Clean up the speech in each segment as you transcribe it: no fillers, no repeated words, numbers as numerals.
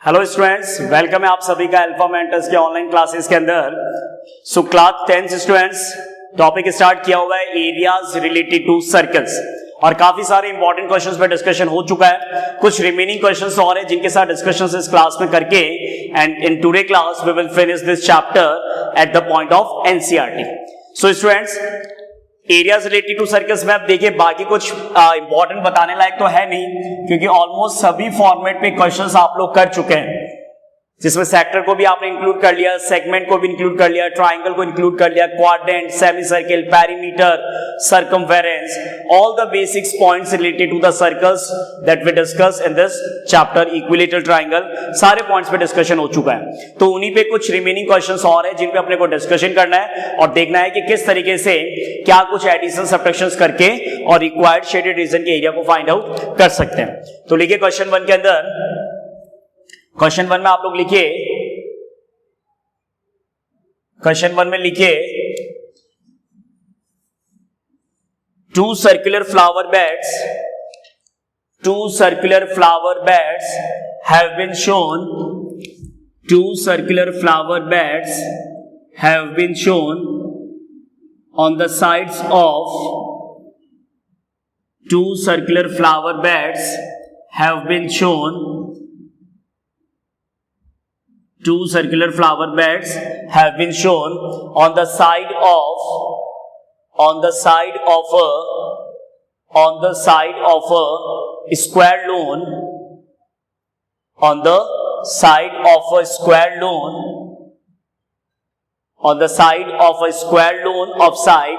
Hello students, welcome है आप सभी का अल्फा मेंटर्स के ऑनलाइन क्लासेस के अंदर। So class 10 students, topic start किया हुआ है एरियाज रिलेटेड टू सर्कल्स और काफी सारे इंपॉर्टेंट क्वेश्चंस पे डिस्कशन हो चुका है। कुछ रिमेनिंग क्वेश्चंस और है जिनके साथ डिस्कशंस इस क्लास में करके and in today class we will finish this chapter at the point of NCERT. So students, areas related to circles में आप देखिए बाकी कुछ इंपॉर्टेंट बताने लायक तो है नहीं, क्योंकि ऑलमोस्ट सभी फॉर्मेट पे क्वेश्चंस आप लोग कर चुके हैं, जिसमें सेक्टर को भी आपने इंक्लूड कर लिया, सेगमेंट को भी इंक्लूड कर लिया, ट्राइंगल को इंक्लूड कर लिया, quadrant, semi circle, perimeter, circumference, all the basics points related to the circles that we discuss in this chapter, equilateral triangle, सारे पॉइंट्स पे डिस्कशन हो चुका है। तो उन्हीं पे कुछ रिमेनिंग क्वेश्चंस और है जिन पे अपने को डिस्कशन करना है और देखना है कि किस तरीके से क्या कुछ एडिशन सब्ट्रैक्शंस करके और रिक्वायर्ड शेडेड रीजन के एरिया को फाइंड आउट कर सकते हैं। तो लिखिए क्वेश्चन 1 के अंदर, क्वेश्चन 1 में आप लोग लिखिए, क्वेश्चन 1 में लिखिए two circular flower beds have been shown, two circular flower beds have been shown on the sides of, two circular flower beds have been shown, two circular flower beds have been shown on the side of a square lawn, on the side of a square lawn, on the side of a square lawn of side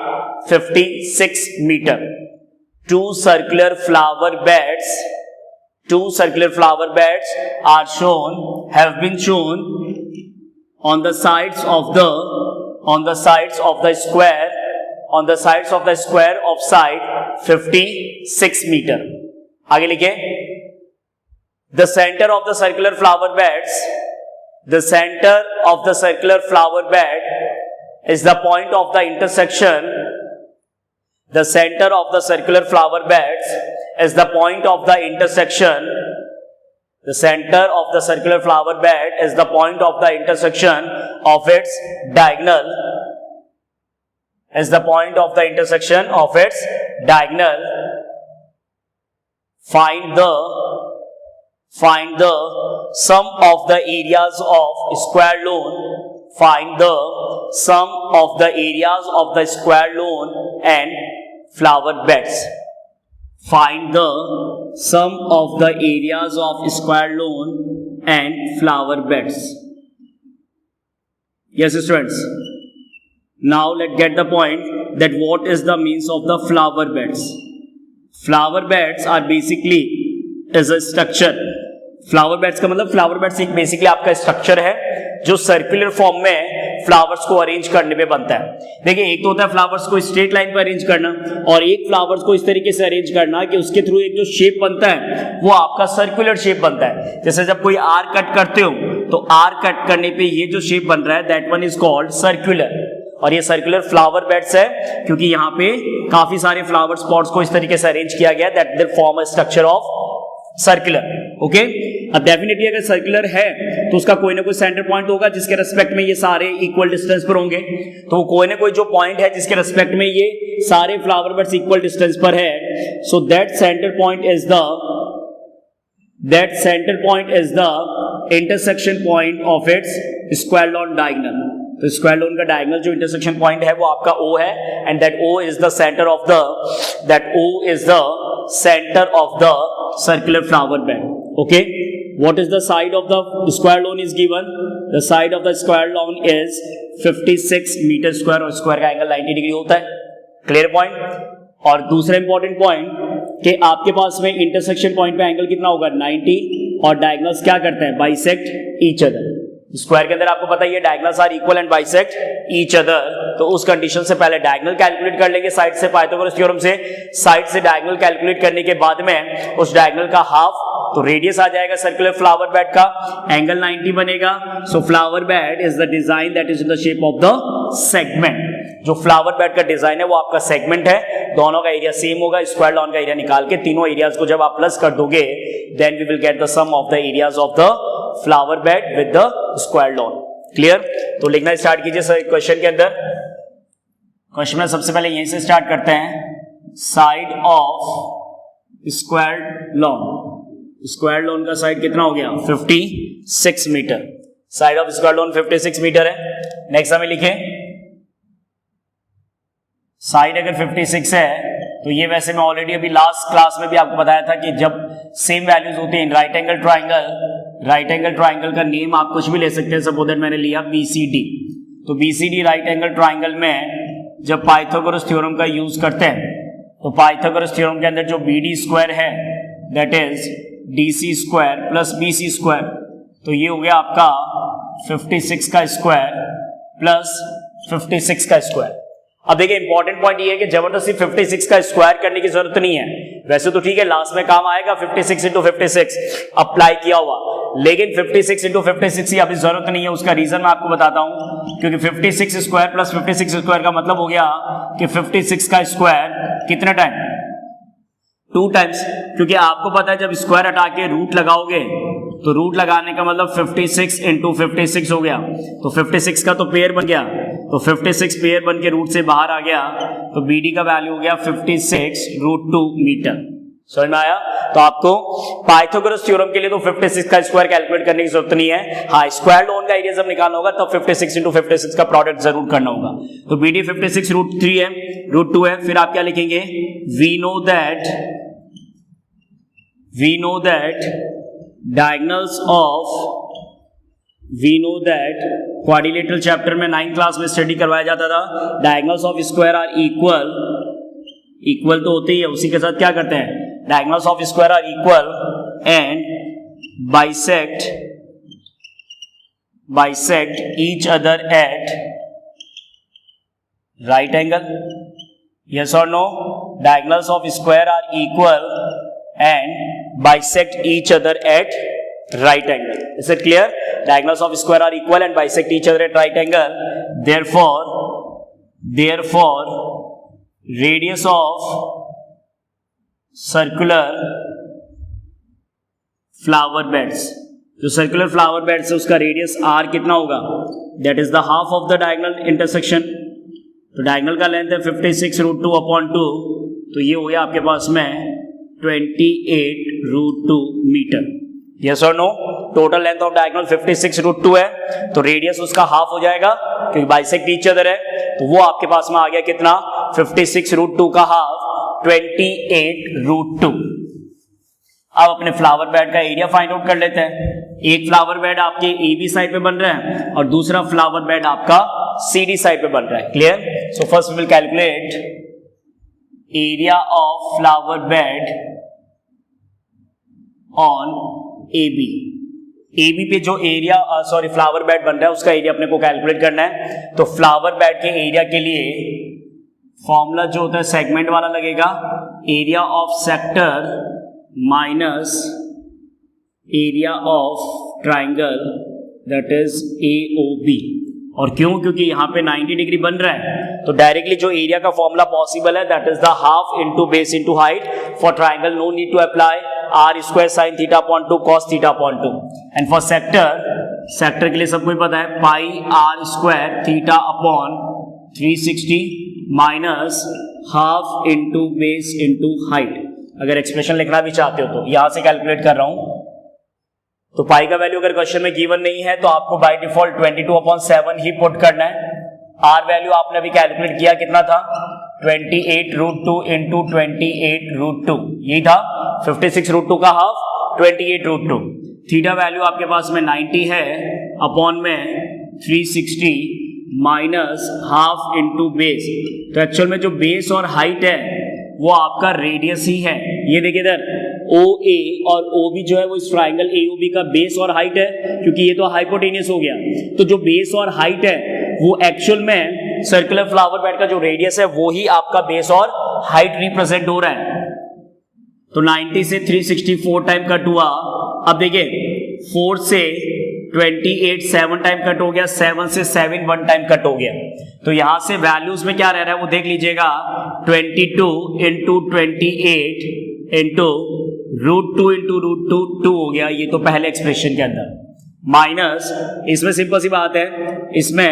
56 meter. Two circular flower beds are shown, have been shown on the sides of the square of side 56 meter. आगे लिखे, the center of the circular flower beds is the point of the intersection. The center of the circular flower beds is the point of the intersection. The center of the circular flower bed is the point of the intersection of its diagonal. Is the point of the intersection of its diagonal. Find the sum of the areas of square lawn. Find the sum of the areas of the square lawn and flower beds. Find the sum of the areas of square lawn and flower beds. Yes, students. Now let's get the point that what is the means of the flower beds. Flower beds are basically is a structure. Flower beds का मतलब, flower beds एक basically आपका structure है जो circular form में flowers को arrange करने पे बनता है। देखिए, एक तो होता है फ्लावर्स को स्ट्रेट लाइन पर अरेंज करना और एक फ्लावर्स को इस तरीके से अरेंज करना कि उसके थ्रू एक जो शेप बनता है वो आपका सर्कुलर शेप बनता है। जैसे जब कोई आर कट करते हो तो आर कट करने पे ये जो शेप बन रहा है that one is called circular, और ये सर्कुलर फ्लावर बेड्स है क्योंकि यहाँ पे काफी सारे फ्लावर स्पॉट्स को इस तरीके से अरेंज किया गया that will form a structure of circular. Okay, अब डेफिनेटली अगर सर्कुलर है तो उसका कोई ना कोई सेंटर पॉइंट होगा जिसके रेस्पेक्ट में ये सारे इक्वल डिस्टेंस पर होंगे, तो कोई ना कोई जो पॉइंट है जिसके रेस्पेक्ट में ये सारे फ्लावर बेड्स इक्वल डिस्टेंस पर है, so that centre point is the intersection point of its square lawn diagonal. तो स्क्वायर लॉन का डायगोनल जो इंटरसेक्शन पॉइंट है वो आपका O है, and that O is the centre of the circular flower bed. Okay, what is the side of the square lawn is given? The side of the square lawn is 56 meter square और square का angle 90 degree होता है। Clear point. और दूसरा important point कि आपके पास में इंटरसेक्शन पॉइंट पे एंगल कितना होगा 90, और डायगोनल्स क्या करते हैं, बाइसेक्ट ईच अदर। स्क्वायर के अंदर आपको पता ही है diagonals are equal and bisect each other, तो उस कंडीशन से पहले डायगोनल कैलकुलेट कर लेंगे साइड से, पाइथागोरस थ्योरम से साइड से डायगोनल कैलकुलेट करने के बाद में उस डायगोनल का हाफ, तो रेडियस आ जाएगा सर्कुलर फ्लावर बेड का, एंगल 90 बनेगा। सो flower bed is the design that is in the shape of the segment. जो फ्लावर बेड का डिजाइन है वो आपका सेगमेंट है, दोनों का एरिया सेम होगा। स्क्वायर लॉन का एरिया निकाल के तीनों एरियाज को जब आप प्लस कर दोगे then we will get the sum of the areas of the flower bed with the square lawn. Clear? तो लिखना स्टार्ट कीजिए सर क्वेश्चन के अंदर। क्वेश्चन में सबसे पहले यहीं से स्टार्ट करते हैं। Side of square lawn, square lawn का साइड कितना हो गया 56 metre. Side of square lawn 56 metre है। नेक्स्ट हमें लिखे साइड अगर 56 है तो ये वैसे मैं ऑलरेडी अभी लास्ट क्लास में भी आपको बताया था कि जब सेम वैल्यूज होती हैं right angle triangle, right angle triangle का नेम आप कुछ भी ले सकते हैं। सपोज दैट मैंने लिया BCD, तो BCD राइट एंगल ट्राइंगल में जब पाइथागोरस थ्योरम का यूज करते हैं तो पाइथागोरस थ्योरम के अंदर जो BD स्क्वायर है that is DC square plus BC square, तो ये हो गया आपका 56 का स्क्वायर प्लस 56 का स्क्वायर। अब देखिए इंपॉर्टेंट पॉइंट ये है कि जबरदस्ती 56 का स्क्वायर करने की जरूरत नहीं है। वैसे तो ठीक है लास्ट में काम आएगा 56 इंटू 56 अप्लाई किया हुआ, लेकिन 56 इंटू 56 की अभी जरूरत नहीं है। उसका रीजन मैं आपको बताता हूं, क्योंकि 56 स्क्वायर प्लस 56 स्क्वायर का मतलब हो गया कि 56 का स्क्वायर कितने टाइम 2 टाइम्स, क्योंकि आपको पता है जब स्क्वायर हटा के रूट लगाओगे तो रूट लगाने का मतलब 56 इंटू 56 हो गया, तो 56 का तो पेयर बन गया, तो 56 पेयर बन के रूट से बाहर आ गया, तो BD का वैल्यू हो गया 56√2 मीटर। समझ में आया? तो आपको पाइथागोरस थ्योरम के लिए तो 56 का स्क्वायर कैलकुलेट करने की जरूरत नहीं है। हाँ, स्क्वायर लॉन का एरिया जब निकालना होगा तब 56 इंटू 56 का प्रोडक्ट जरूर करना होगा। तो BD 56√3 है, √2 है। फिर आप क्या लिखेंगे, we know that quadrilateral chapter में 9th क्लास में स्टडी करवाया जाता था। Diagonals of square are equal तो होते ही है, उसी के साथ क्या करते हैं, diagonals of square are equal and bisect each other at right angle. Yes और no? Diagonals of square are equal and bisect each other at right angle. Is it clear? Diagonals of square are equal and bisect each other at right angle. Therefore, radius of circular flower beds, जो circular flower beds है उसका radius r कितना होगा, that is the half of the diagonal intersection. तो diagonal का length है 56√2/2, तो ये हो गया आपके पास में 28√2 मीटर। यस और no? Total length of diagonal 56√2 है, तो रेडियस उसका हाफ हो जाएगा क्योंकि बाइसेक्ट ईच अदर है, तो वो आपके पास में आ गया कितना 56√2 का हाफ 28√2। अब अपने फ्लावर बेड का एरिया फाइंड आउट कर लेते हैं। एक फ्लावर बेड आपके AB साइड पे बन रहा है और दूसरा फ्लावर बेड आपका CD साइड पे बन रहा है। Clear? So first we will calculate area of flower bed on AB पे जो एरिया फ्लावर बेड बन रहा है उसका एरिया अपने को कैलकुलेट करना है। तो फ्लावर बेड के एरिया के लिए फॉर्मूला जो होता है सेगमेंट वाला लगेगा, area of sector minus area of triangle that is AOB। और क्यों? क्योंकि यहाँ पे 90 डिग्री बन रहा है, तो डायरेक्टली जो एरिया का फॉर्मूला पॉसिबल है that is the half into base into height. For triangle no need to apply r square sine θ/2 cos θ/2। And for sector के लिए सबको पता है pi r square θ/360 minus half into base into height. अगर expression लिखना भी चाहते हो तो यहां से कैलकुलेट कर रहा हूं। तो पाई का वैल्यू अगर क्वेश्चन में गिवन नहीं है तो आपको बाय डिफॉल्ट 22/7 ही पुट करना है। आर वैल्यू आपने अभी कैलकुलेट किया कितना था, 28√2 इंटू 28√2, यही था 56√2 का हाफ 28√2। थीटा वैल्यू आपके पास में 90 है अपॉन में 360 माइनस हाफ इंटू बेस। तो एक्चुअल में जो बेस और हाइट है वो आपका रेडियस ही है। ये देखिए इधर OA और OB जो है वो इस ट्राइंगल AOB का बेस और हाइट है, क्योंकि ये तो हाइपोटेनियस हो गया। तो जो बेस और हाइट है वो एक्चुअल में सर्कुलर फ्लावर बेड का जो रेडियस है वो ही आपका बेस और हाइट रिप्रेजेंट हो रहा है। तो 90 से 364 टाइम कट हुआ। अब देखिए 4 से 28 7 टाइम कट हो गया, 7 से 7 1 टाइम कट हो गया। तो यहां से वैल्यूज में क्या रह रहा है वो देख लीजिएगा, 22 इंटू 28 इंटू √2 इंटू √2 2 हो गया। ये तो पहले एक्सप्रेशन के अंदर माइनस, इसमें सिंपल सी बात है, इसमें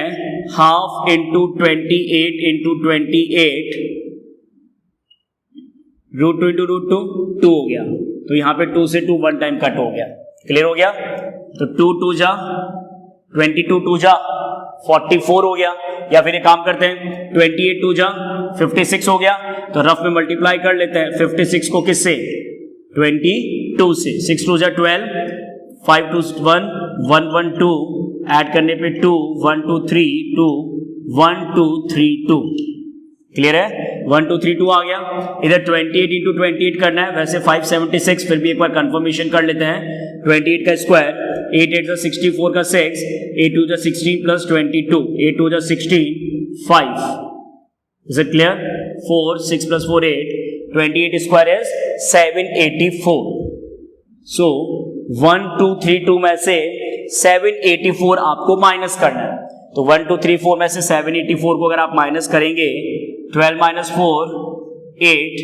half into 28 into 28 root 2 into root 2 हो गया, तो यहां पे 2 से 2 वन टाइम कट हो गया। क्लियर हो गया? तो 2 2 जा 22, 2 जा 44 हो गया, या फिर एक काम करते हैं 28 2 जा 56 हो गया, तो रफ में मल्टीप्लाई कर लेते हैं 56 को किससे, 22 से, 6 2 जा 12, 5 2 1 1 1 2, ऐड करने पे 2 1 2 3 2 1 2 3 2। क्लियर है? 1 2 3 2 आ गया। इधर 28 इंटू 28 करना है, वैसे 576, फिर भी एक बार कंफर्मेशन कर लेते हैं। 28 का स्क्वायर, 8 8 64 का 6, 8 2 16 plus 22, 8 2 16 5। Is it clear? 4 6 plus 4 8, 28 square is 784। सो 1 2 3 2 में से 784 आपको माइनस करना है। तो 1 2 3 4 में से 784 को अगर आप माइनस करेंगे, 12 minus 4 8,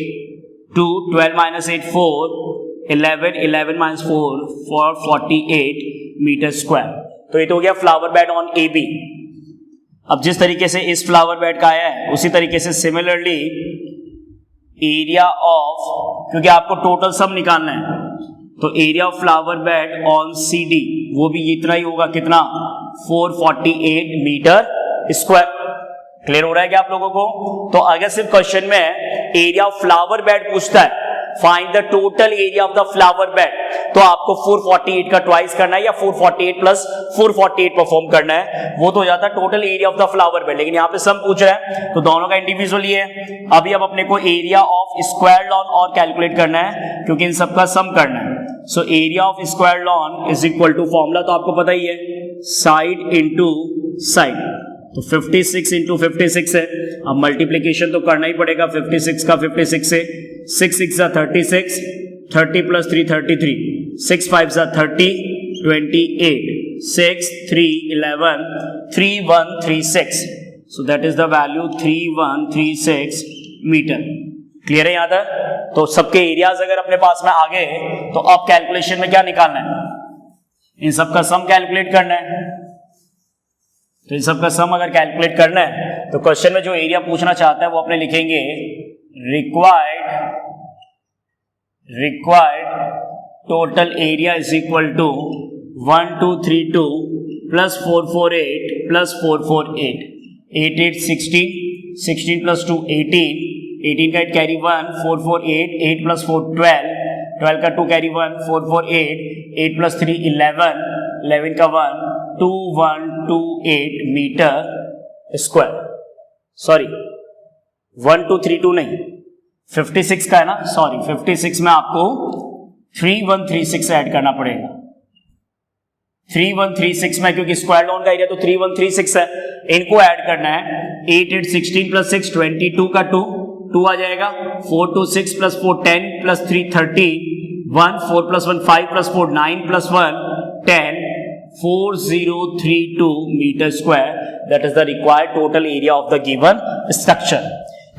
2 12 minus 8 4, 11 11 minus 4 48 metre square. तो ये तो हो गया flower bed on A B. अब जिस तरीके से इस फ्लावर बेड का आया है, उसी तरीके से सिमिलरली एरिया ऑफ, क्योंकि आपको टोटल सब निकालना है, तो area of flower bed on C D वो भी इतना ही होगा, कितना, 448 मीटर स्क्वायर। क्लियर हो रहा है क्या आप लोगों को? तो अगर सिर्फ क्वेश्चन में एरिया ऑफ फ्लावर बेड पूछता है, find the total area of the flower bed, तो आपको 448 का ट्वाइस करना है या 448 प्लस 448 परफॉर्म करना है, वो तो हो जाता है total area of the flower bed. लेकिन यहाँ पे सम पूछ रहा है, तो दोनों का इंडिविजुअल ही है। अभी अब अपने को एरिया ऑफ स्क्वायर लॉन और कैलकुलेट करना है, क्योंकि इन सबका सम करना है। So area of square lawn is equal to, formula तो आपको पता ही है, साइड इंटू साइड, तो 56 इंटू 56 है। अब मल्टीप्लीकेशन तो करना ही पड़ेगा 56 का 56 से, 6 6 जा 36, 30 प्लस 3 33, 6 5 जा 30, 28, 6 3 11, 3136, so that is the value 3136 metre. Clear है यहाँ तक? तो सबके एरियाज अगर अपने पास में आ गए, तो अब कैलकुलेशन में क्या निकालना है, इन सबका सम कैलकुलेट करना है। तो इन सबका सम अगर कैलकुलेट करना है, तो क्वेश्चन में जो एरिया पूछना चाहता है वो अपने लिखेंगे required total area is equal to 1232 plus 448 plus 448, 8 8 16, 16 plus 2 18, 18 का 8 कैरी 1, 448, 8 प्लस 4 12, 12 का 2 कैरी 1, 448, 8 प्लस 3 11, 11 का 1 2128 मीटर स्क्वायर। सॉरी 1232 नहीं, 56 का है ना, सॉरी 56 में आपको 3136 ऐड करना पड़ेगा। 3136 में, क्योंकि स्क्वायर लॉन का एरिया तो 3136 है, इनको ऐड करना है। 8 8 16 प्लस 6 22 का 2 आ जाएगा, 4 2 6 plus 4 10 plus 3 13, 1 4 plus 1 5 plus 4 9 plus 1 10, 4032 metre square, that is the required total area of the given structure.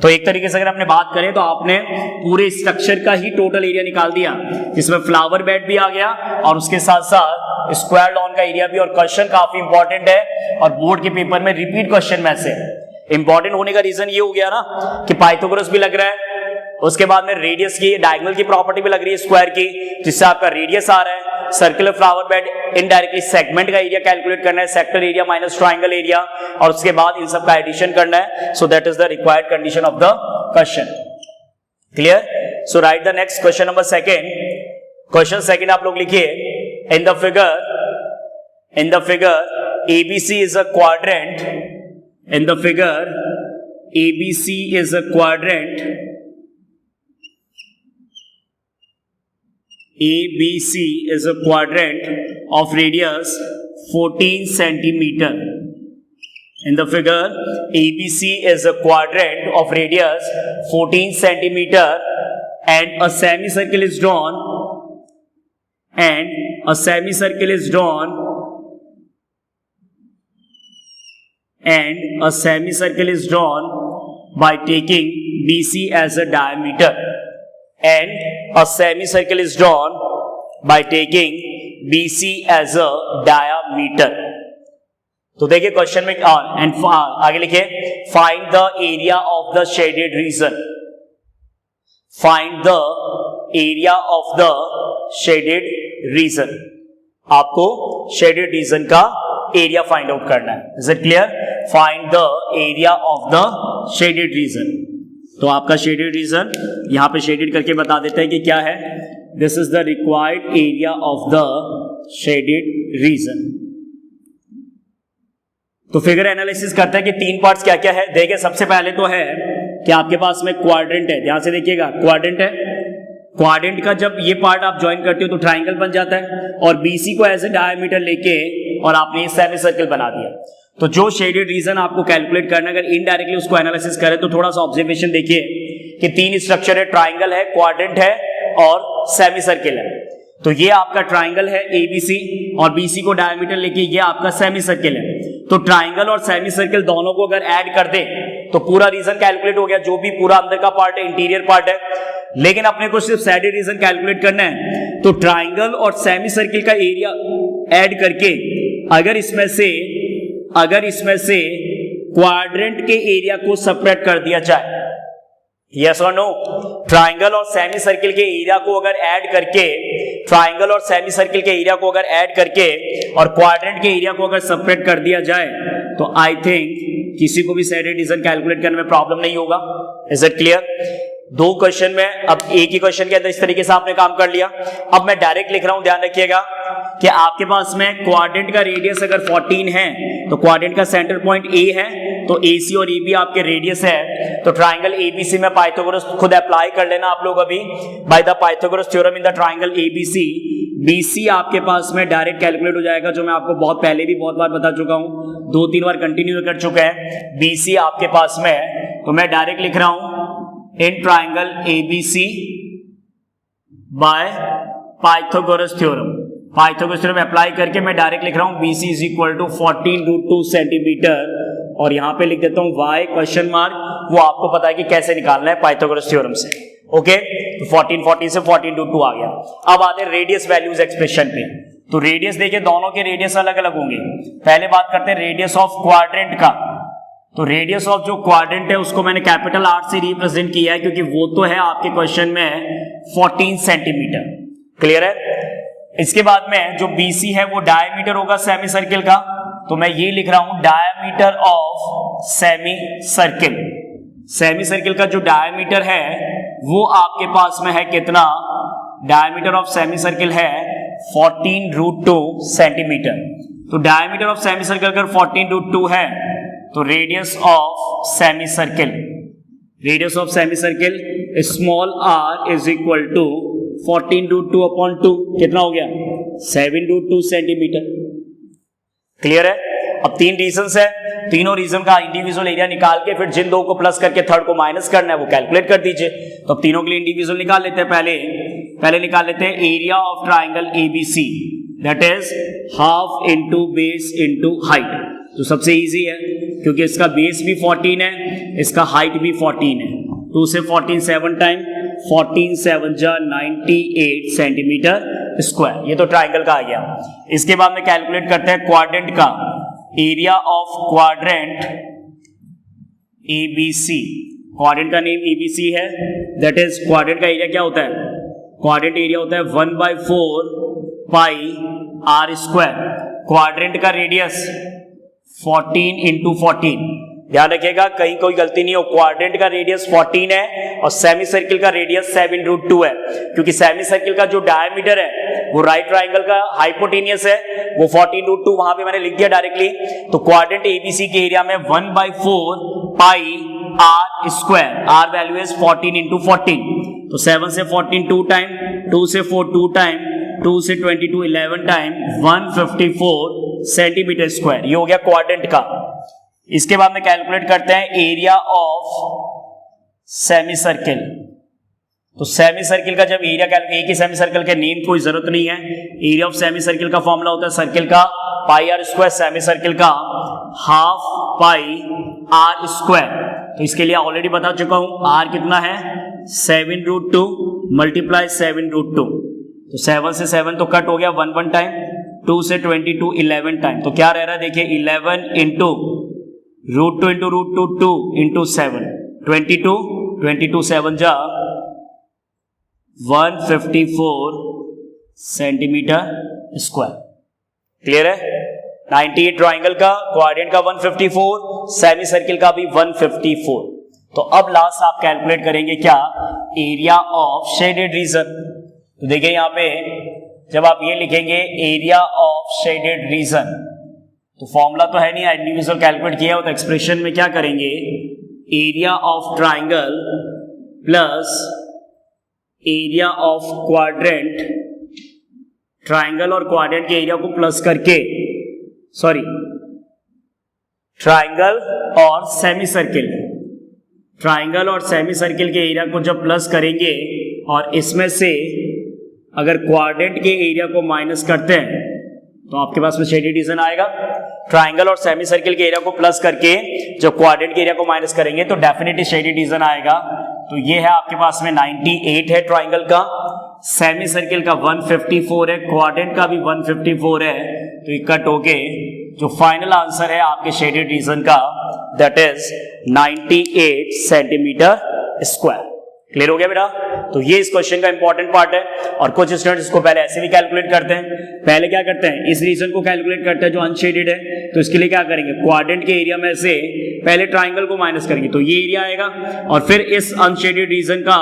तो एक तरीके से अगर आपने बात करें, तो आपने पूरे स्ट्रक्चर का ही टोटल एरिया निकाल दिया, जिसमें फ्लावर बेड भी आ गया और उसके साथ साथ स्क्वायर लॉन का एरिया भी। और क्वेश्चन काफी इंपॉर्टेंट है और बोर्ड के पेपर में रिपीट क्वेश्चन में से इंपॉर्टेंट होने का रीजन ये हो गया ना कि पाइथागोरस भी लग रहा है, उसके बाद में रेडियस की, डायगोनल की प्रॉपर्टी भी लग रही है स्क्वायर की, जिससे आपका रेडियस आ रहा है। Circular flower bed indirectly segment का एरिया कैलकुलेट करना है, sector area minus triangle area, और उसके बाद इन सब का एडिशन करना है। सो that is the required condition of the question. Clear? So right the next question number second. Question second आप लोग लिखिए, in the figure ABC is a quadrant, in the figure ABC is a quadrant, ABC is a quadrant of radius 14 centimeter. In the figure ABC is a quadrant of radius 14 centimeter and a semicircle is drawn, and a semicircle is drawn, and a semicircle is drawn by taking BC as a diameter, and a semicircle is drawn by taking BC as a diameter. Diameter. तो देखिए question में आगे लिखिए, find the area of the shaded region, find the area of the shaded region. आपको shaded region का area find out करना है। Is it clear? Find the area of the shaded region. तो आपका शेडेड रीजन यहां पे shaded करके बता देते हैं कि क्या है। This is the required area of the shaded region. तो फिगर एनालिसिस करते हैं कि तीन पार्ट्स क्या क्या है। देखिए सबसे पहले तो है कि आपके पास में क्वाड्रेंट है, ध्यान से देखिएगा, क्वाड्रेंट है। क्वाड्रेंट का जब ये पार्ट आप ज्वाइन करते हो तो ट्राइंगल बन जाता है, और बीसी को एज ए डायमीटर लेके और आपने ये सेमी सर्कल बना दिया। तो जो शेडेड रीजन आपको कैलकुलेट करना, अगर इनडायरेक्टली उसको एनालिसिस करें तो थोड़ा सा ऑब्जर्वेशन देखिए कि तीन स्ट्रक्चर है, ट्राइंगल है, क्वाड्रेंट है और सेमी सर्कल है। तो ये आपका ट्राइंगल है एबीसी, और बीसी को डायमीटर लेके ये आपका सेमी सर्कल है। तो ट्राइंगल और सेमी सर्कल दोनों को अगर ऐड कर दे तो पूरा रीजन कैलकुलेट हो गया, जो भी पूरा अंदर का पार्ट है, इंटीरियर पार्ट है। लेकिन अपने को सिर्फ शेडेड रीजन कैलकुलेट करना है, तो ट्राइंगल और सेमी सर्कल का एरिया ऐड करके अगर इसमें से क्वाड्रेंट के एरिया को सेपरेट कर दिया जाए, यस और नो, ट्राइंगल और सेमी सर्कल के एरिया को अगर ऐड करके, ट्राइंगल और सेमी सर्कल के एरिया को अगर ऐड करके और क्वाड्रेंट के एरिया को अगर सेपरेट कर दिया जाए, तो आई थिंक किसी को भी शेडेड रीजन कैलकुलेट करने में प्रॉब्लम नहीं होगा। Is it clear? दो क्वेश्चन में, अब एक ही क्वेश्चन के अंदर इस तरीके से आपने काम कर लिया। अब मैं डायरेक्ट लिख रहा हूं, ध्यान रखिएगा कि आपके पास में क्वाड्रेंट का रेडियस अगर 14 है तो क्वाड्रेंट का सेंटर पॉइंट ए है, तो एसी और एबी आपके रेडियस है। तो ट्राइंगल एबीसी में पाइथागोरस खुद अप्लाई कर लेना आप लोग अभी, by the Pythagoras theorem in the triangle ABC. BC आपके पास में डायरेक्ट कैलकुलेट हो जाएगा, जो मैं आपको बहुत पहले भी बहुत बार बता चुका हूं, 2-3 बार कंटिन्यू कर चुका है। बीसी आपके पास में, तो मैं डायरेक्ट लिख रहा हूं in triangle ABC by Pythagoras theorem. Pythagoras theorem apply करके मैं डायरेक्ट लिख रहा हूं BC is equal to 14√2 centimetre, और यहां पे लिख देता हूं y क्वेश्चन मार्क। वो आपको पता है कि कैसे निकालना है पाइथागोरस थ्योरम से। ओके, तो 14 से 14√2 आ गया। अब आते हैं रेडियस वैल्यूज एक्सप्रेशन पे। तो रेडियस देखिए, दोनों के रेडियस अलग अलग होंगे। पहले बात करते हैं रेडियस ऑफ क्वाड्रेंट का। तो रेडियस ऑफ जो क्वाड्रेंट है उसको मैंने कैपिटल आर से रिप्रेजेंट किया है, क्योंकि वो तो है आपके क्वेश्चन में 14 सेंटीमीटर। क्लियर है? इसके बाद में जो BC है वो डायमीटर होगा सेमी सर्कल का, तो मैं ये लिख रहा हूं diameter of semi circle. Semi circle का जो डायमीटर है वो आपके पास में है कितना? डायमीटर ऑफ सेमी सर्कल है 14√2 सेंटीमीटर। तो डायमीटर ऑफ सेमी सर्कल अगर 14√2 है तो radius of semi circle, radius of semi circle small r is equal to 14√2 upon 2, कितना हो गया? 7√2 सेंटीमीटर। क्लियर है? अब तीन रीजंस है, तीनों रीजन का इंडिविजुअल एरिया निकाल के फिर जिन दो को प्लस करके थर्ड को माइनस करना है वो कैलकुलेट कर दीजिए। तो अब तीनों के लिए इंडिविजुअल निकाल लेते हैं। पहले निकाल लेते हैं area of triangle ABC, that is half into base into height. तो सबसे इजी है क्योंकि इसका बेस भी 14 है, इसका हाइट भी 14 है। 2 से 14 7 टाइम, 14 7 जा 98 सेंटीमीटर स्क्वायर। ये तो ट्राइंगल का आ गया। इसके बाद में कैलकुलेट करते हैं क्वाड्रेंट का, area of quadrant ABC. Quadrant का नेम एबीसी है, दैट इज क्वाड्रेंट का एरिया क्या होता है? क्वाड्रेंट एरिया होता है 1/4 पाई आर स्क्वायर। क्वाड्रेंट का रेडियस 14 इंटू 14। ध्यान रखिएगा कहीं कोई गलती नहीं हो, क्वाड्रेंट का रेडियस 14 है और सेमी सर्किल का रेडियस 7√2 है, क्योंकि सेमी सर्किल का जो डायमीटर है वो राइट ट्राइंगल का हाइपोटेनियस है, वो 14√2 वहां पे मैंने लिख दिया डायरेक्टली। तो क्वाड्रेंट एबीसी के एरिया में 1/4 pi are square, r value is 14 into 14। तो 7 से 14 2 टाइम, 2 से 4 2 टाइम, 2 से 22 11 टाइम, 154 सेंटीमीटर स्क्वायर। ये हो गया क्वाड्रेंट का। इसके बाद में कैलकुलेट करते हैं एरिया ऑफ सेमी सर्किल। तो सेमी सर्किल का जब एरिया कैलकुलेट, एक ही सेमी सर्किल के नेम कोई जरूरत नहीं है। एरिया ऑफ सेमी सर्किल का फॉर्मूला होता है सर्किल का पाई आर स्क्वायर, सेमी सर्किल का हाफ पाई आर स्क्वायर। तो इसके लिए ऑलरेडी बता चुका हूं, आर कितना है 7√2 मल्टीप्लाई 7√2। तो 7 से 7 तो कट हो गया 1 1 टाइम, 2 से 22 11 टाइम, तो क्या रह रहा है देखिए 11 इंटू √2 इंटू √2 2 इंटू 7 22 7 जा 154 सेंटीमीटर स्क्वायर। क्लियर है? 98 ट्राइंगल का, क्वाड्रेंट का 154, सेमी सर्किल का भी 154। तो अब लास्ट आप कैलकुलेट करेंगे क्या, एरिया ऑफ शेडेड रीजन। तो देखिए यहां पे जब आप ये लिखेंगे एरिया ऑफ शेडेड रीजन, तो फॉर्मूला तो है नहीं, इंडिविजुअल कैलकुलेट किया हो, तो एक्सप्रेशन में क्या करेंगे, area of triangle plus area of quadrant, triangle और क्वाड्रेंट के एरिया को प्लस करके, सॉरी ट्राइंगल और सेमी सर्किल, ट्राइंगल और सेमी सर्किल के एरिया को जब प्लस करेंगे और इसमें से अगर क्वाड्रेंट के एरिया को माइनस करते हैं तो आपके पास में शेडेड रीजन आएगा। ट्राइंगल और सेमी सर्किल के एरिया को प्लस करके जब क्वाड्रेंट के एरिया को माइनस करेंगे तो डेफिनेटली शेडेड रीजन आएगा। तो ये है आपके पास में 98 है ट्राइंगल का, सेमी सर्किल का 154 है, क्वाड्रेंट का भी 154 है, तो ये कट होके जो फाइनल आंसर है आपके शेडेड रीजन का that is 98 centimetre square. Clear हो गया बेटा? तो ये इस क्वेश्चन का इंपॉर्टेंट पार्ट है। और कुछ स्टूडेंट्स इसको पहले ऐसे भी कैलकुलेट करते हैं। पहले क्या करते हैं, इस रीजन को कैलकुलेट करते हैं जो अनशेडेड है, तो इसके लिए क्या करेंगे, क्वाड्रेंट के एरिया में से पहले ट्राइंगल को माइनस करेंगे तो ये एरिया आएगा, और फिर इस अनशेडेड रीजन का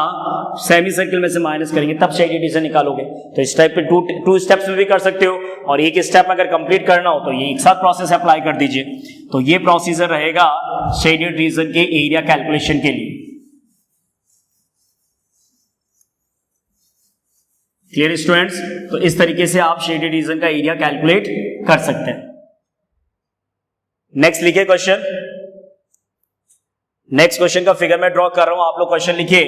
सेमी सर्किल में से माइनस करेंगे, तब शेडेड रीजन निकालोगे। तो इस टाइप पे टू स्टेप्स में भी कर सकते हो, और एक स्टेप अगर कंप्लीट करना हो तो ये एक साथ प्रोसेस अप्लाई कर दीजिए। तो ये प्रोसीजर रहेगा शेडेड रीजन के एरिया कैलकुलेशन के लिए। Clear students? तो इस तरीके से आप शेडेड रीजन का एरिया कैलकुलेट कर सकते हैं। नेक्स्ट लिखिए क्वेश्चन। नेक्स्ट क्वेश्चन का फिगर में ड्रॉ कर रहा हूं, आप लोग क्वेश्चन लिखिए।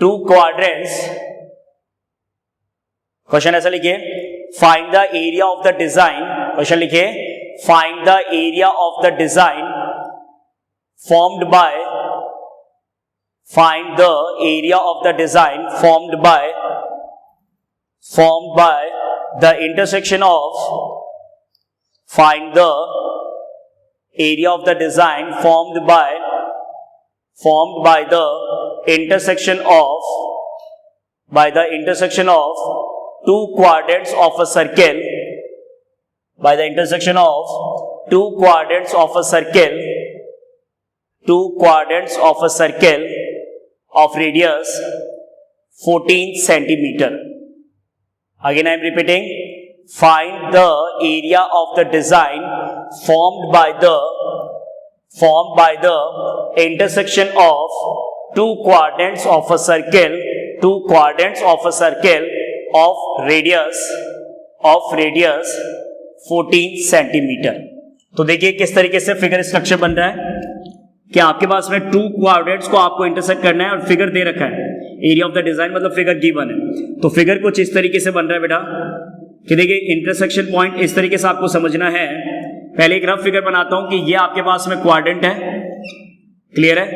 टू क्वाड्रेंट्स, क्वेश्चन ऐसा लिखिए, find the area of the design, question लिखिए, find the area of the design formed by, find the area of the design formed by the intersection of, find the area of the design formed by the intersection of two quadrants of a circle, by the intersection of two quadrants of a circle, two quadrants of a circle of radius 14 centimeter. Again I am repeating, find the area of the design formed by the intersection of two quadrants of a circle, two quadrants of a circle of radius 14 centimetre. तो देखिए किस तरीके से figure structure बन रहा है कि आपके पास में टू क्वाड्रेंट्स को आपको इंटरसेक्ट करना है और फिगर दे रखा है, एरिया ऑफ द डिजाइन मतलब फिगर गिवन है। तो फिगर कुछ इस तरीके से बन रहा है बेटा कि देखिए इंटरसेक्शन पॉइंट इस तरीके से आपको समझना है। पहले एक रफ फिगर बनाता हूं कि ये आपके पास में क्वाड्रेंट है, क्लियर है,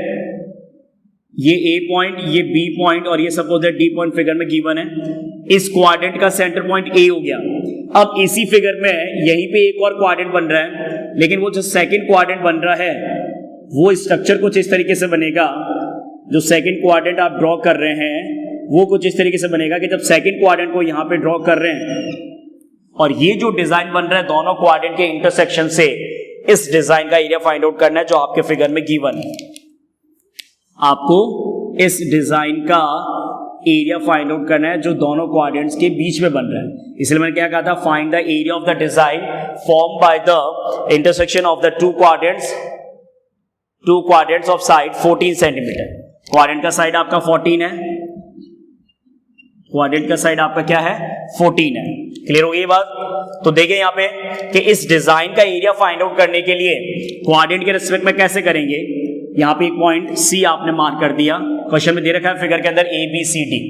ये ए पॉइंट, ये बी पॉइंट और ये सपोज डी पॉइंट फिगर में गिवन है। इस क्वाड्रेंट का सेंटर पॉइंट ए हो गया। अब इसी फिगर में यहीं पे एक और क्वाड्रेंट बन रहा है, लेकिन वो जो सेकंड क्वाड्रेंट बन रहा है वो स्ट्रक्चर कुछ इस तरीके से बनेगा। जो सेकंड क्वाड्रेंट आप ड्रॉ कर रहे हैं वो कुछ इस तरीके से बनेगा कि जब सेकंड क्वाड्रेंट को यहां पे ड्रॉ कर रहे हैं और ये जो डिजाइन बन रहा है दोनों क्वाड्रेंट के इंटरसेक्शन से, इस डिजाइन का एरिया फाइंड आउट करना है जो आपके फिगर में गिवन है। आपको इस डिजाइन का एरिया फाइंड आउट करना है जो दोनों क्वाड्रेंट्स के बीच में बन रहा है। इसलिए मैंने क्या कहा था, find the area of the design form by the intersection of the two quadrants of side 14 centimetre. Quadrant का साइड आपका 14 है, क्वाड्रेंट का साइड आपका क्या है 14 है। क्लियर हो गई बात? तो देखिए यहां पे कि इस डिजाइन का एरिया फाइंड आउट करने के लिए क्वाड्रेंट के रिस्पेक्ट में कैसे करेंगे। यहां पे एक पॉइंट सी आपने मार्क कर दिया, क्वेश्चन में दे रखा है फिगर के अंदर ए बी सी डी,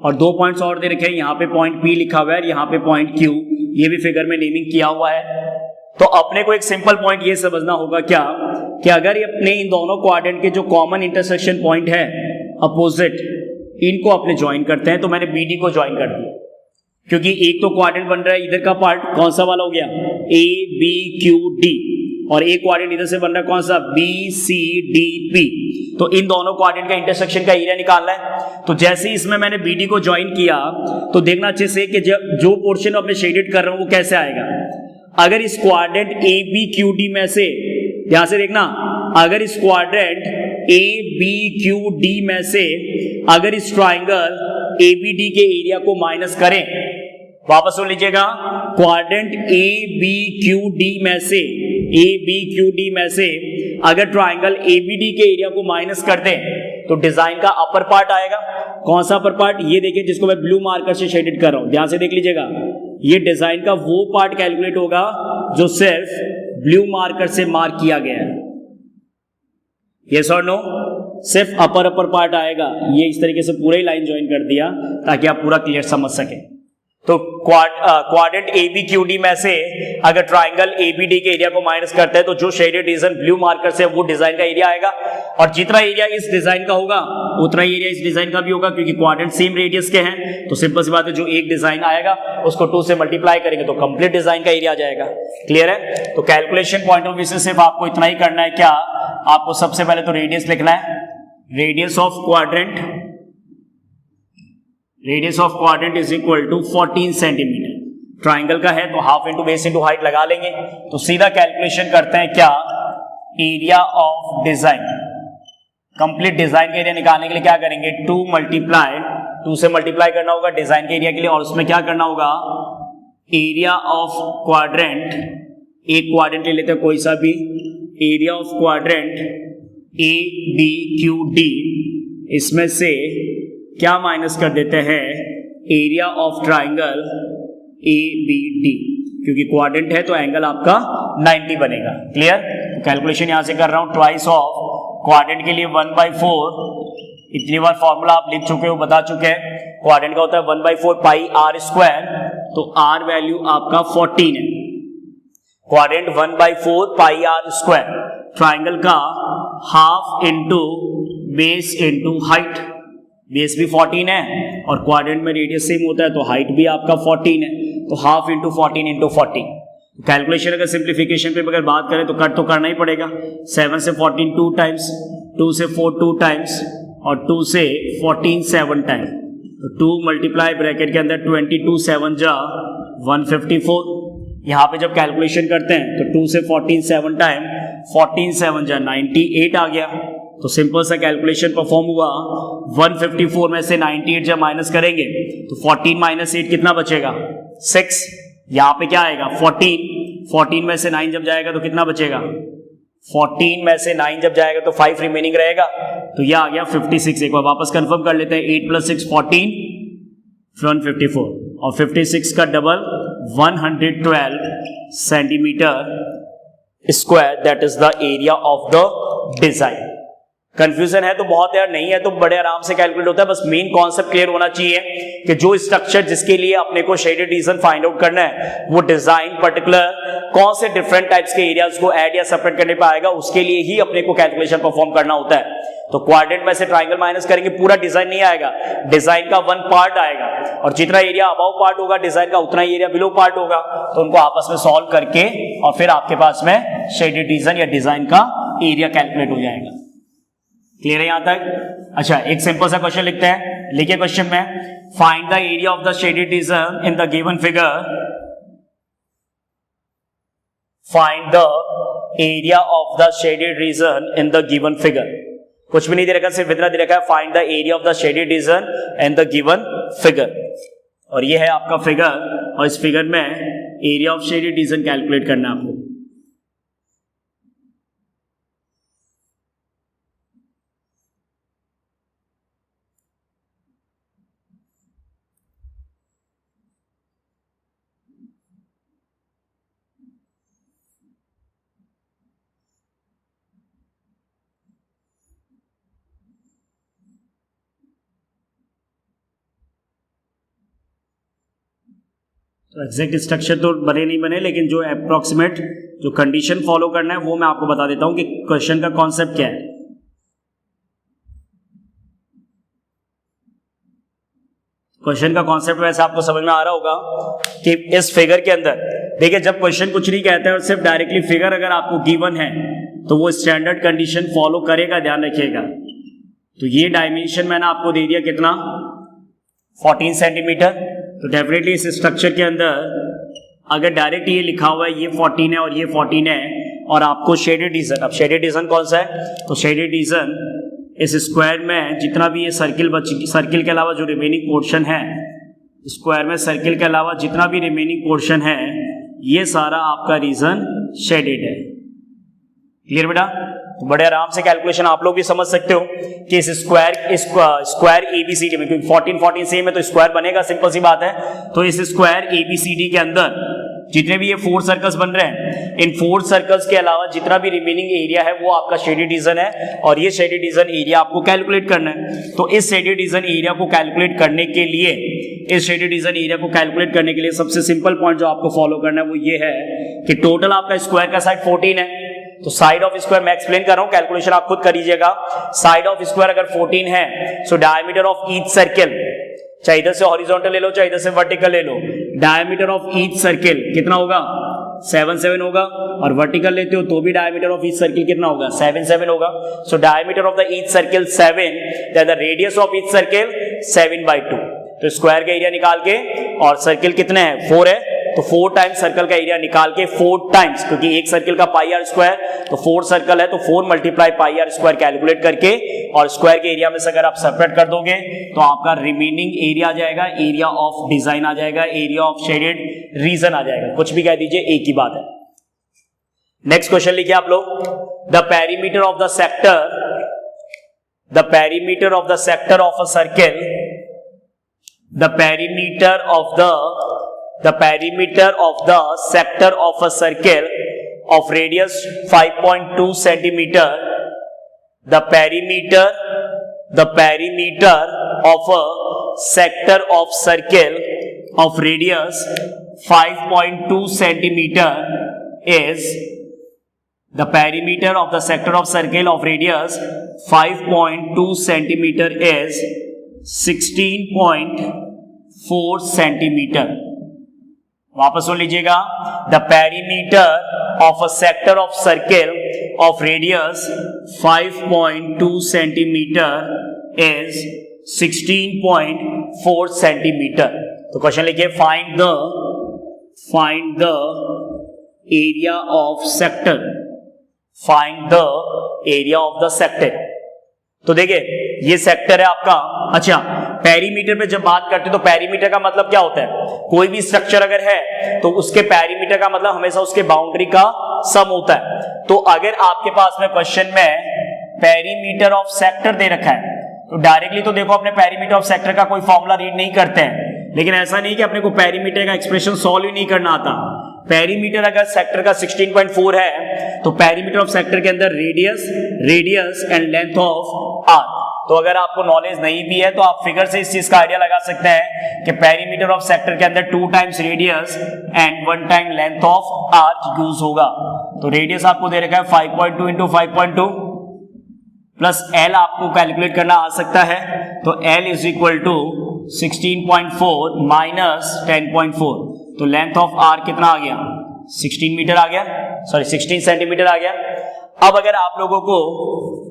और दो पॉइंट्स और दे रखे हैं, यहां पे पॉइंट पी लिखा हुआ है, यहां पे पॉइंट क्यू, ये भी फिगर में नेमिंग किया हुआ है। तो अपने को एक सिंपल पॉइंट ये समझना होगा क्या कि अगर ये अपने इन दोनों क्वाड्रेंट के जो कॉमन इंटरसेक्शन पॉइंट है अपोजिट, इनको अपने ज्वाइन करते हैं, तो मैंने बी डी को ज्वाइन कर दिया। क्योंकि एक तो क्वाड्रेंट बन रहा है इधर का पार्ट, कौन सा वाला हो गया, ए बी क्यू डी, और एक क्वाड्रेंट इधर से बन रहा है कौन सा, बी सी डी पी। तो इन दोनों क्वाड्रेंट का इंटरसेक्शन का एरिया निकालना है। तो जैसे ही इसमें मैंने बी डी को ज्वाइन किया तो देखना अच्छे से कि जो पोर्शन अपने शेडेड कर रहा हूं वो कैसे आएगा। अगर इस quadrant A B Q D में से, ध्यान से देखना, अगर इस quadrant A B Q D में से अगर इस ट्राइंगल ए बी डी के एरिया को माइनस करें, वापस सुन लीजिएगा, quadrant A B Q D में से, ए बी क्यू डी में से अगर ट्राइंगल ए बी डी के एरिया को माइनस कर दें तो डिजाइन का अपर पार्ट आएगा। कौन सा अपर पार्ट, ये देखिए जिसको मैं ब्लू मार्कर से शेडेड कर रहा हूं, ध्यान से देख लीजिएगा, ये डिजाइन का वो पार्ट कैलकुलेट होगा जो सिर्फ ब्लू मार्कर से मार्क किया गया है। यस और नो, सिर्फ अपर पार्ट आएगा। ये इस तरीके से पूरा ही लाइन ज्वाइन कर दिया ताकि आप पूरा क्लियर समझ सके। तो quadrant A B Q D में से अगर ट्राइंगल ए बी डी के एरिया को माइनस करते हैं तो जो शेडेड रीजन ब्लू मार्कर से वो डिजाइन का एरिया आएगा, और जितना एरिया इस डिजाइन का होगा उतना ही एरिया इस डिजाइन का भी होगा, क्योंकि क्वाड्रेंट सेम रेडियस के हैं। तो सिंपल सी बात है, जो एक डिजाइन आएगा उसको 2 से मल्टीप्लाई करेंगे तो कंप्लीट डिजाइन का एरिया आ जाएगा। क्लियर है? तो कैलकुलेशन पॉइंट ऑफ व्यू से सिर्फ आपको इतना ही करना है। क्या आपको सबसे पहले तो रेडियस लिखना है, radius of quadrant, radius of quadrant is equal to 14 centimetre. Triangle का है तो half into base into height लगा लेंगे। तो सीधा कैलकुलेशन करते हैं, क्या, area of design, complete design का एरिया निकालने के लिए क्या करेंगे, 2 से मल्टीप्लाई करना होगा डिजाइन के एरिया के लिए, और उसमें क्या करना होगा, एरिया ऑफ क्वाड्रेंट, एक क्वाड्रेंट ले लेते हैं कोई सा भी, area of quadrant A B Q D, इसमें से क्या माइनस कर देते हैं, area of triangle A B D, क्योंकि क्वाड्रेंट है तो एंगल आपका 90 बनेगा। क्लियर? तो कैलकुलेशन यहां से कर रहा हूं, ट्वाइस ऑफ क्वाड्रेंट के लिए 1/4, इतनी बार फॉर्मूला आप लिख चुके हो, बता चुके हैं। क्वाड्रेंट का होता है 1/4 पाई आर स्क्वायर, तो आर वैल्यू आपका 14 है। Quadrant 1/4 pi are square, triangle का half into base into height, base भी 14 है और क्वाड्रेंट में रेडियस सेम होता है तो हाइट भी आपका 14 है, तो हाफ इंटू 14 इंटू 14। कैलकुलेशन अगर सिंप्लीफिकेशन पे अगर बात करें तो कट तो करना ही पड़ेगा। 7 से 14 2 टाइम्स, 2 से 4 2 टाइम्स, और 2 से 14 7 टाइम, तो 2 मल्टीप्लाई ब्रैकेट के अंदर 22 7 जा 154। यहाँ पे जब कैलकुलेशन करते हैं तो 2 से 14 7 टाइम, 14 7 जा 98 आ गया। तो सिंपल सा कैलकुलेशन परफॉर्म हुआ। 154 में से 98 जब माइनस करेंगे तो 14 माइनस 8 कितना बचेगा, 6। यहाँ पे क्या आएगा, 14 में से 9 जब जाएगा तो कितना बचेगा, 14 में से 9 जब जाएगा तो 5 रिमेनिंग रहेगा, तो यह आ गया 56। एक बार वापस कंफर्म कर लेते हैं, 8 + 6 14 154, और 56 का double 112 centimetre square, that is the area of the design. Confusion है तो बहुत है, नहीं है तो बड़े आराम से कैलकुलेट होता है। बस मेन कॉन्सेप्ट क्लियर होना चाहिए कि जो स्ट्रक्चर जिसके लिए अपने को शेडेड रीजन फाइंड आउट करना है, वो डिजाइन पर्टिकुलर कौन से डिफरेंट टाइप्स के एरियाज को ऐड या सेपरेट करने पे आएगा, उसके लिए ही अपने को कैलकुलेशन परफॉर्म करना होता है। तो क्वाड्रेंट में से ट्राइंगल माइनस करेंगे, पूरा डिजाइन नहीं आएगा, डिजाइन का 1 पार्ट आएगा, और जितना एरिया अबव पार्ट होगा डिजाइन का उतना ही एरिया बिलो पार्ट होगा। तो उनको आपस में सॉल्व करके और फिर आपके पास में शेडेड रीजन या डिजाइन का एरिया कैलकुलेट हो जाएगा। क्लियर है यहां तक? अच्छा, एक सिंपल सा क्वेश्चन लिखते हैं। लिखिए क्वेश्चन में, find the area of the shaded region in the given figure, find the area of the shaded region in the given figure. कुछ भी नहीं दे रखा, सिर्फ इतना दे रखा है, find the area of the shaded region in the given figure. और ये है आपका फिगर, और इस फिगर में area of shaded region calculate करना है आपको। तो एग्जैक्ट स्ट्रक्चर तो बने नहीं बने, लेकिन जो अप्रोक्सीमेट जो कंडीशन फॉलो करना है वो मैं आपको बता देता हूं कि क्वेश्चन का कॉन्सेप्ट क्या है। क्वेश्चन का कॉन्सेप्ट वैसे आपको समझ में आ रहा होगा कि इस फिगर के अंदर देखिए, जब क्वेश्चन कुछ नहीं कहता है और सिर्फ डायरेक्टली फिगर अगर आपको गिवन है तो वो स्टैंडर्ड कंडीशन फॉलो करेगा, ध्यान रखिएगा। तो ये डायमेंशन मैंने आपको दे दिया कितना, 14 सेंटीमीटर। तो डेफिनेटली इस स्ट्रक्चर के अंदर अगर डायरेक्ट ये लिखा हुआ है ये 14 है और ये 14 है, और आपको शेडेड रीजन, अब शेडेड रीजन कौन सा है, तो शेडेड रीजन इस स्क्वायर में जितना भी ये सर्किल के अलावा जो रिमेनिंग पोर्शन है, स्क्वायर में सर्किल के अलावा जितना भी रिमेनिंग पोर्शन है, ये सारा आपका रीजन शेडेड है। क्लियर बेटा? तो बड़े आराम से कैलकुलेशन आप लोग भी समझ सकते हो कि इस स्क्वायर एबीसीडी में, क्योंकि 14 सेम है तो स्क्वायर बनेगा, सिंपल सी बात है। तो इस स्क्वायर एबीसीडी के अंदर जितने भी ये 4 सर्कल्स बन रहे हैं, इन 4 सर्कल्स के अलावा जितना भी रिमेनिंग एरिया है वो आपका शेडेड रीजन है, और ये शेडेड रीजन एरिया आपको कैलकुलेट करना है। तो इस शेडेड रीजन एरिया को कैलकुलेट करने के लिए, सबसे सिंपल पॉइंट जो आपको फॉलो करना है वो ये है कि टोटल आपका स्क्वायर का साइड 14 है, तो साइड ऑफ स्क्वायर मैं एक्सप्लेन कर रहा हूं, कैलकुलेशन आप खुद कर लीजिएगा। साइड ऑफ स्क्वायर अगर 14 है, सो डायमीटर ऑफ ईच सर्किल, चाहे इधर से हॉरिजॉन्टल ले लो चाहे इधर से वर्टिकल ले लो, डायमीटर ऑफ ईच सर्किल कितना होगा, 7 होगा, और वर्टिकल लेते हो तो भी डायमीटर ऑफ ईच सर्किल कितना होगा, 7 होगा। So diameter of the each circle 7, then the radius of each circle 7/2। तो स्क्वायर का एरिया निकाल के, और सर्किल कितने हैं, 4 है, तो 4 टाइम्स सर्कल का एरिया निकाल के, 4 टाइम्स, क्योंकि एक सर्किल का पाई आर स्क्वायर, तो 4 सर्कल है तो 4 multiply pi are square calculate करके, और स्क्वायर के एरिया में से अगर आप सेपरेट कर दोगे तो आपका रिमेनिंग एरिया आ जाएगा, एरिया ऑफ डिजाइन आ जाएगा, एरिया ऑफ शेडेड रीजन आ जाएगा, कुछ भी कह दीजिए एक ही बात है। नेक्स्ट क्वेश्चन लिखिए आप लोग, the perimeter of the sector of a circle, the perimeter of the sector of a circle of radius 5.2 centimeter, the perimeter of a sector of circle of radius 5.2 centimeter is, the perimeter of the sector of circle of radius 5.2 centimeter is 16.4 centimetre. वापस सुन लीजिएगा, the perimeter of a sector of circle of radius 5.2 centimetre is 16.4 centimetre. तो question लिखिए, find the area of sector, find the area of the sector. तो देखिए ये sector है आपका। अच्छा, पेरीमीटर पे जब बात करते हैं तो पेरीमीटर का मतलब क्या होता है, कोई भी स्ट्रक्चर अगर है तो उसके पेरीमीटर का मतलब हमेशा उसके बाउंड्री का सम होता है। तो अगर आपके पास में क्वेश्चन में पेरीमीटर ऑफ सेक्टर दे रखा है तो डायरेक्टली तो देखो अपने पेरीमीटर ऑफ सेक्टर का कोई फॉर्मूला रीड नहीं करते हैं, लेकिन ऐसा नहीं कि अपने को पेरीमीटर का एक्सप्रेशन सॉल्व ही नहीं करना आता। पेरीमीटर अगर सेक्टर का 16.4 है तो पेरीमीटर ऑफ सेक्टर के अंदर radius and length of arc. तो अगर आपको नॉलेज नहीं भी है तो आप फिगर से इस चीज का आइडिया लगा सकते हैं कि पेरीमीटर ऑफ सेक्टर के अंदर 2 times radius and 1 time length of arc use होगा। तो रेडियस आपको दे रखा है 5.2 इंटू 5.2 प्लस एल आपको कैलकुलेट करना आ सकता है, तो L is equal to 16.4 minus 10.4। तो लेंथ ऑफ आर कितना आ गया, 16 मीटर आ गया, सॉरी 16 सेंटीमीटर आ गया। अब अगर आप लोगों को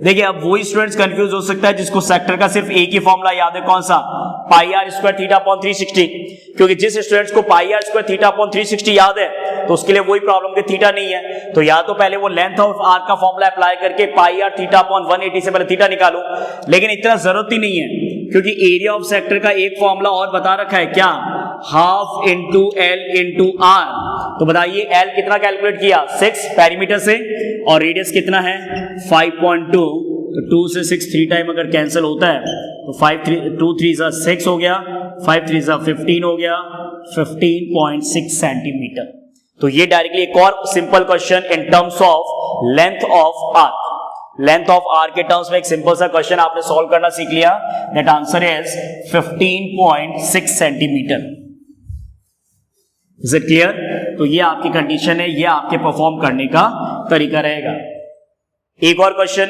देखिए, अब वही स्टूडेंट्स कंफ्यूज हो सकता है जिसको सेक्टर का सिर्फ एक ही फॉर्मूला याद है, कौन सा, पाई आर स्क्वायर थीटा अपॉन 360। क्योंकि जिस स्टूडेंट्स को पाई आर स्क्वायर थीटा अपॉन 360 याद है तो उसके लिए वही प्रॉब्लम के थीटा नहीं है, तो या तो पहले वो लेंथ ऑफ आर का फॉर्मूला अप्लाई करके पाई आर थीटा अपॉन 180 से पहले थीटा निकालो, लेकिन इतना जरूरत ही नहीं है क्योंकि एरिया ऑफ सेक्टर का एक फॉर्मूला और बता रखा है, क्या, half into L into R. तो बताइए एल कितना कैलकुलेट किया, 6 पेरीमीटर से, और रेडियस कितना है 5.2, तो 2 से 6 3 टाइम अगर कैंसिल होता है तो 2 3 6 हो गया, 5 3 15 हो गया, 15.6 सेंटीमीटर। तो ये डायरेक्टली एक और simple question in terms of length of arc, length of arc के टर्म्स में एक सिंपल सा क्वेश्चन आपने सॉल्व करना सीख लिया। That answer is 15.6 centimetre. Is it clear? तो ये आपकी कंडीशन है, ये आपके परफॉर्म करने का तरीका रहेगा। एक और क्वेश्चन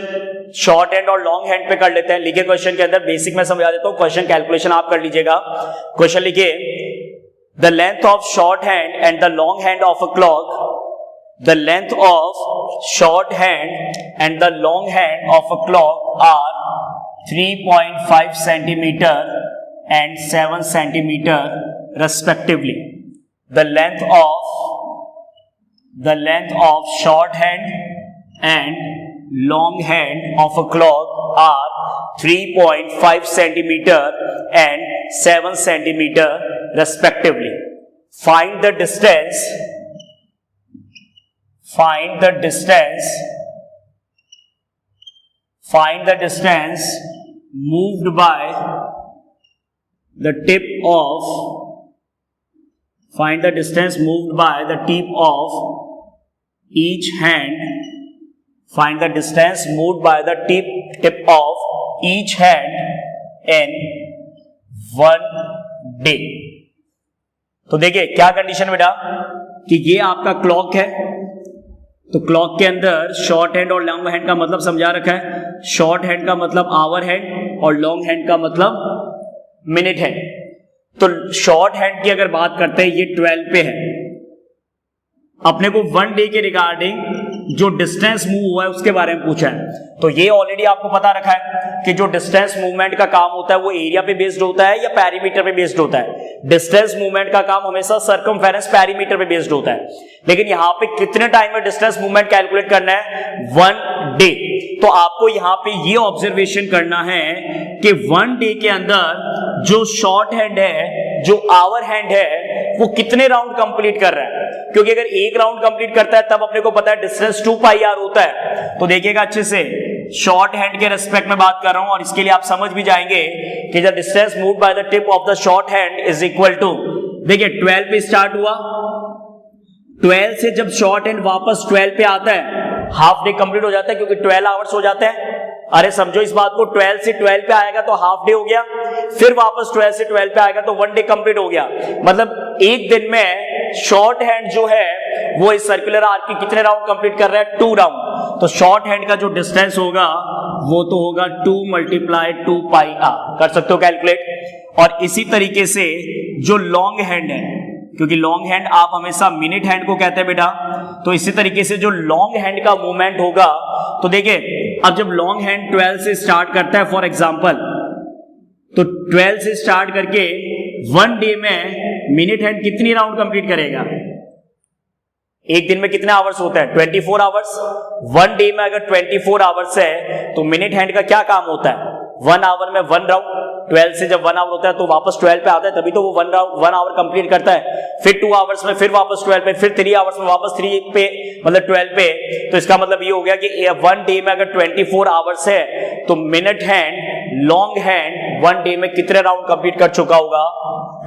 शॉर्ट हैंड और लॉन्ग हैंड पे कर लेते हैं। लिखे क्वेश्चन के अंदर, बेसिक में समझा देता हूं, क्वेश्चन कैलकुलेशन आप कर लीजिएगा। क्वेश्चन लिखिए, the length of short hand and the long hand of a clock, the length of short hand and the long hand of a clock are 3.5 centimetre and 7 centimeter respectively. The length of short hand and long hand of a clock are 3.5 centimeter and 7 centimeter respectively. Find the distance moved by the tip of each hand. Find the distance moved by the tip of each hand in 1 day. तो देखिए क्या condition बेटा कि ये आपका clock है, तो clock के अंदर शॉर्ट हैंड और लॉन्ग हैंड का मतलब समझा रखा है। शॉर्ट हैंड का मतलब आवर हैंड और लॉन्ग हैंड का मतलब मिनट है। तो शॉर्ट हैंड की अगर बात करते हैं, ये 12 पे है। अपने को 1 डे के रिगार्डिंग जो डिस्टेंस मूव हुआ है उसके बारे में पूछा है। तो ये ऑलरेडी आपको पता रखा है कि जो डिस्टेंस मूवमेंट का काम होता है वो एरिया पे बेस्ड होता है या पेरीमीटर पे बेस्ड होता है। डिस्टेंस मूवमेंट का काम हमेशा सर्कमफेरेंस पेरीमीटर पे बेस्ड होता है, लेकिन यहां पे कितने टाइम में डिस्टेंस मूवमेंट कैलकुलेट करना है? 1 डे। तो आपको यहां पे ये ऑब्जर्वेशन करना है कि 1 डे के अंदर जो शॉर्ट हैंड है, जो आवर हैंड है, वो कितने राउंड कंप्लीट कर रहा है। क्योंकि अगर एक राउंड कंप्लीट करता है तब अपने को पता है डिस्टेंस 2 पाई आर होता है। तो देखिएगा अच्छे से, शॉर्ट हैंड के रेस्पेक्ट में बात कर रहा हूं और इसके लिए आप समझ भी जाएंगे कि the distance moved by the tip of the short hand is equal to, देखिए 12 पे स्टार्ट हुआ, 12 से जब शॉर्ट हैंड वापस 12 पे आता है, हाफ डे कंप्लीट हो जाता है क्योंकि 12 आवर्स हो जाते हैं। अरे समझो इस बात को, 12 से 12 पे आएगा तो हाफ डे हो गया, फिर वापस 12 से 12 पे आएगा तो 1 डे कंप्लीट हो गया। मतलब एक दिन में शॉर्ट हैंड जो है वो इस सर्कुलर आर्क की कितने राउंड कंप्लीट कर रहा है? 2 राउंड। तो शॉर्ट हैंड का जो डिस्टेंस होगा वो तो होगा 2 × 2 पाई आर। कर सकते हो कैलकुलेट। और इसी तरीके से जो लॉन्ग हैंड है, क्योंकि लॉन्ग हैंड आप हमेशा मिनट हैंड को कहते हैं बेटा, तो इसी तरीके से जो लॉन्ग हैंड का मूवमेंट होगा, तो देखिए अब जब लॉन्ग हैंड 12 से स्टार्ट करता है फॉर एग्जांपल, तो 12 से स्टार्ट करके 1 डे में मिनट हैंड कितनी राउंड कंप्लीट करेगा? एक दिन में कितने आवर्स होता है? 24 आवर्स। 1 डे में अगर 24 आवर्स है तो मिनट हैंड का क्या काम होता है? 1 आवर में 1 राउंड। 12 से जब 1 आवर होता है तो वापस 12 पे आता है, तभी तो वो 1 आवर कंप्लीट करता है। फिर 2 आवर्स में फिर वापस 12 पे, फिर 3 आवर्स में वापस 3 पे, मतलब 12 पे। तो इसका मतलब ये हो गया कि 1 डे में अगर 24 आवर्स है तो minute hand, long hand 1 day में कितने राउंड कंप्लीट कर चुका होगा?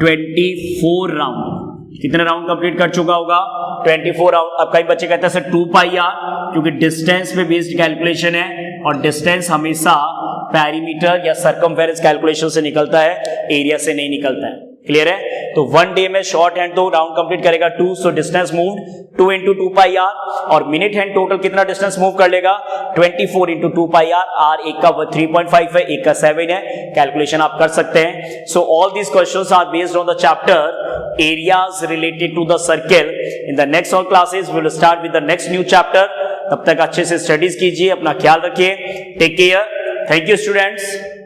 24 राउंड। कितने राउंड कंप्लीट कर चुका होगा? 24 राउंड। अब कई बच्चे कहते हैं सर 2 पाई आर, क्योंकि डिस्टेंस पे बेस्ड कैलकुलेशन है और डिस्टेंस हमेशा पेरीमीटर या सर्कमफेरेंस कैलकुलेशन से निकलता है, एरिया से नहीं निकलता है। क्लियर है? तो 1 डे में शॉर्ट हैंड तो राउंड कंप्लीट करेगा 2, so distance moved 2 × 2 pi R. और मिनट हैंड टोटल कितना डिस्टेंस मूव कर लेगा? 24 × 2 पाई आर। आर एक का 3.5 है, एक का 7 है। कैलकुलेशन आप कर सकते हैं। So all these questions are based on the chapter areas related to the circle. In the next all classes we will start with the next new chapter. तब तक अच्छे से स्टडीज कीजिए, अपना ख्याल रखिए। Take care. Thank you students.